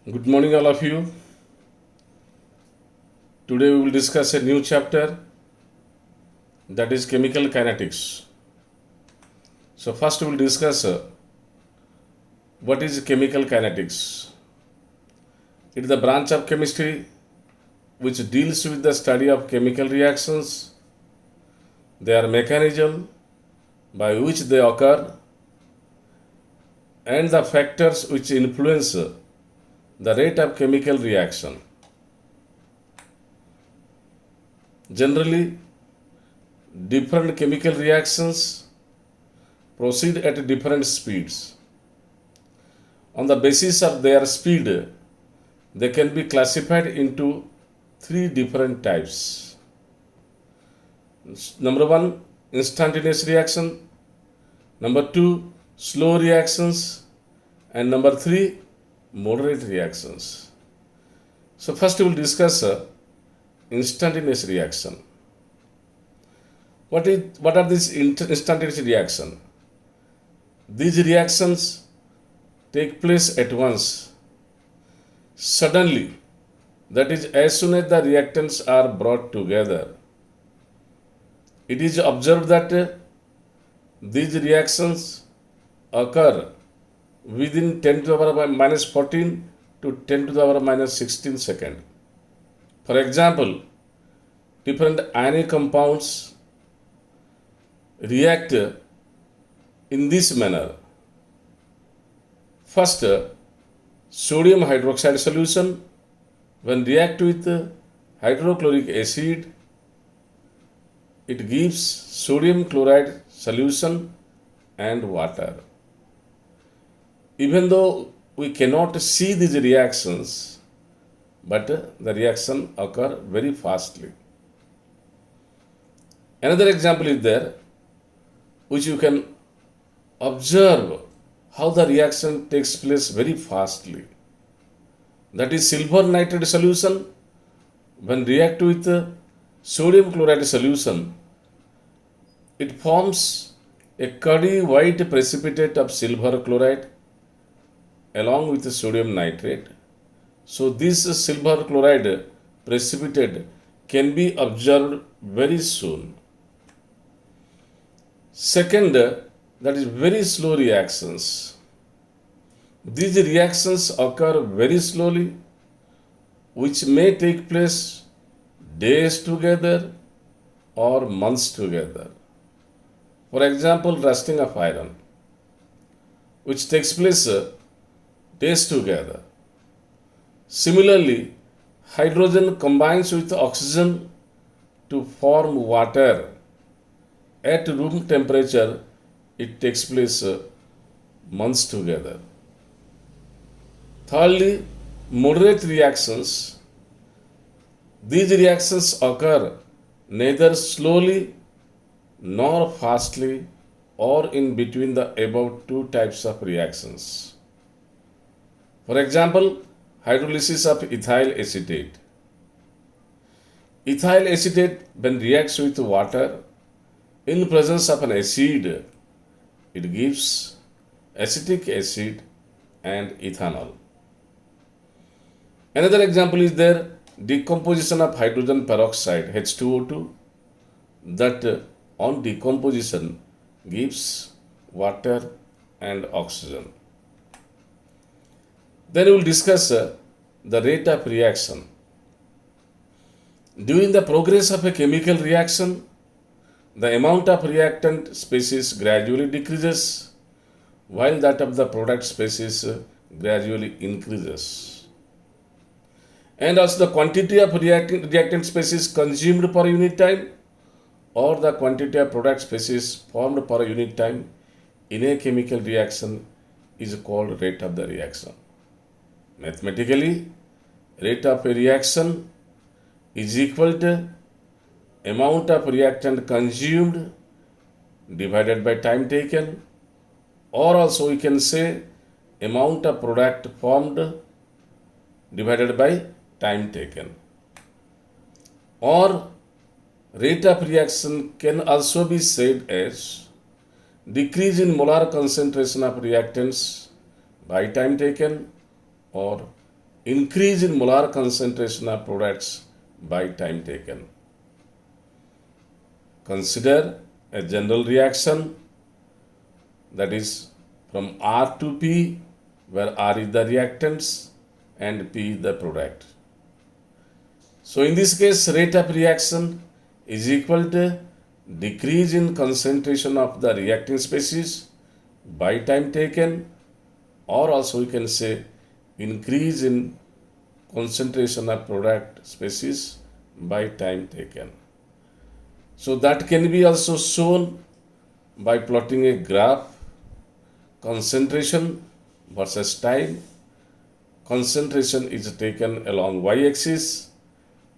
Good morning, all of you. Today we will discuss a new chapter, that is chemical kinetics. So, first we will discuss what is chemical kinetics. It is the branch of chemistry which deals with the study of chemical reactions, their mechanism by which they occur, and the factors which influence the rate of chemical reaction. Generally, different chemical reactions proceed at different speeds. On the basis of their speed, they can be classified into three different types. Number one, instantaneous reaction. Number two, slow reactions. And number three, moderate reactions. So, first we will discuss instantaneous reaction. What are these instantaneous reactions? These reactions take place at once, suddenly, that is, as soon as the reactants are brought together. It is observed that these reactions occur within 10 to the power minus 14 to 10 to the power minus 16 seconds. For example, different ionic compounds react in this manner. First, sodium hydroxide solution, when react with hydrochloric acid, it gives sodium chloride solution and water. Even though we cannot see these reactions, but the reaction occur very fastly. Another example is there, which you can observe how the reaction takes place very fastly. That is silver nitrate solution, when react with sodium chloride solution, it forms a cuddy white precipitate of silver chloride along with sodium nitrate. So this silver chloride precipitate can be observed very soon. Second, that is very slow reactions. These reactions occur very slowly, which may take place days together or months together. For example, rusting of iron, which takes place days together. Similarly, hydrogen combines with oxygen to form water. At room temperature, it takes place months together. Thirdly, moderate reactions. These reactions occur neither slowly nor fastly or in between the above two types of reactions. For example, hydrolysis of ethyl acetate. Ethyl acetate, when reacts with water in presence of an acid, it gives acetic acid and ethanol. Another example is there, decomposition of hydrogen peroxide H2O2, that on decomposition gives water and oxygen. Then we will discuss the rate of reaction. During the progress of a chemical reaction, the amount of reactant species gradually decreases, while that of the product species gradually increases. And also the quantity of reactant species consumed per unit time or the quantity of product species formed per unit time in a chemical reaction is called rate of the reaction. Mathematically, rate of a reaction is equal to amount of reactant consumed divided by time taken, or also we can say amount of product formed divided by time taken. Or rate of reaction can also be said as decrease in molar concentration of reactants by time taken or increase in molar concentration of products by time taken. Consider a general reaction, that is from R to P, where R is the reactants and P is the product. So in this case, rate of reaction is equal to decrease in concentration of the reacting species by time taken, or also we can say increase in concentration of product species by time taken. So that can be also shown by plotting a graph, concentration versus time. Concentration is taken along y-axis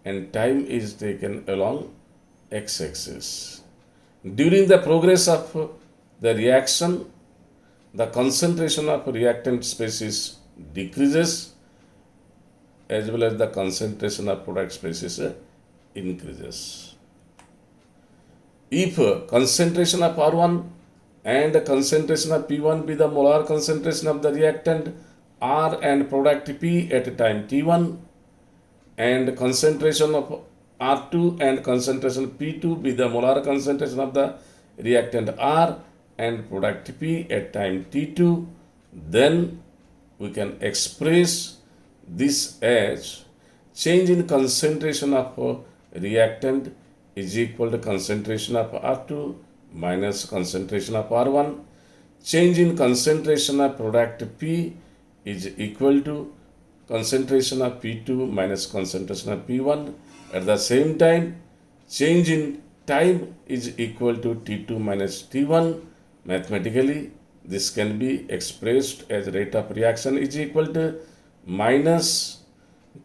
and time is taken along x-axis. During the progress of the reaction, the concentration of reactant species decreases as well as the concentration of product species increases. If concentration of R1 and concentration of P1 be the molar concentration of the reactant R and product P at time T1, and concentration of R2 and concentration P2 be the molar concentration of the reactant R and product P at time T2, then we can express this as change in concentration of reactant is equal to concentration of R2 minus concentration of R1. Change in concentration of product P is equal to concentration of P2 minus concentration of P1. At the same time, change in time is equal to T2 minus T1. Mathematically, this can be expressed as rate of reaction is equal to minus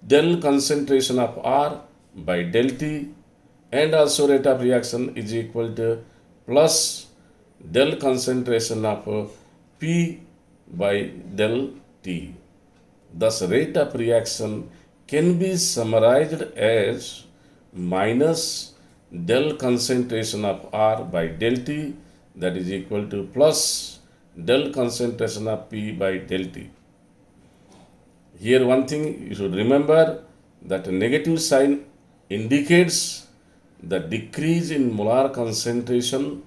del concentration of R by del T, and also rate of reaction is equal to plus del concentration of P by del T. Thus, rate of reaction can be summarized as minus del concentration of R by del T, that is equal to plus del concentration of P by del T. Here one thing you should remember, that a negative sign indicates the decrease in molar concentration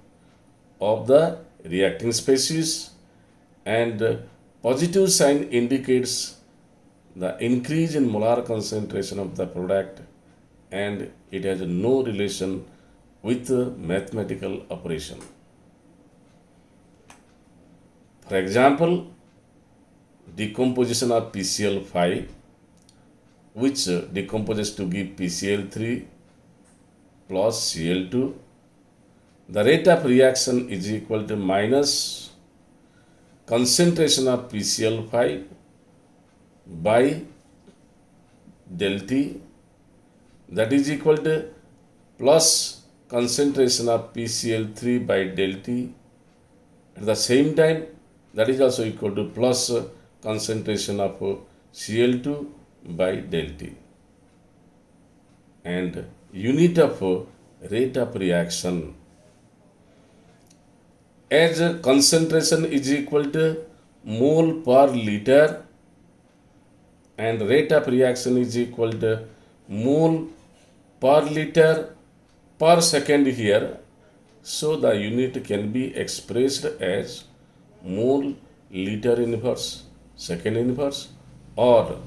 of the reacting species, and positive sign indicates the increase in molar concentration of the product, and it has no relation with mathematical operation. For example, decomposition of PCl5, which decomposes to give PCl3 plus Cl2. The rate of reaction is equal to minus concentration of PCl5 by del T, that is equal to plus concentration of PCl3 by del T. At the same time, that is also equal to plus concentration of Cl2 by del T. And unit of rate of reaction, as concentration is equal to mole per liter and rate of reaction is equal to mole per liter per second here, so the unit can be expressed as mole liter inverse second inverse or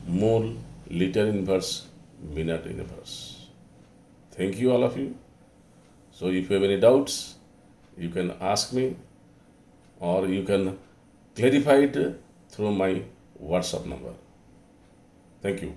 mole liter inverse minute inverse. Thank you all of you. So if you have any doubts, you can ask me or you can clarify it through my WhatsApp number. Thank you.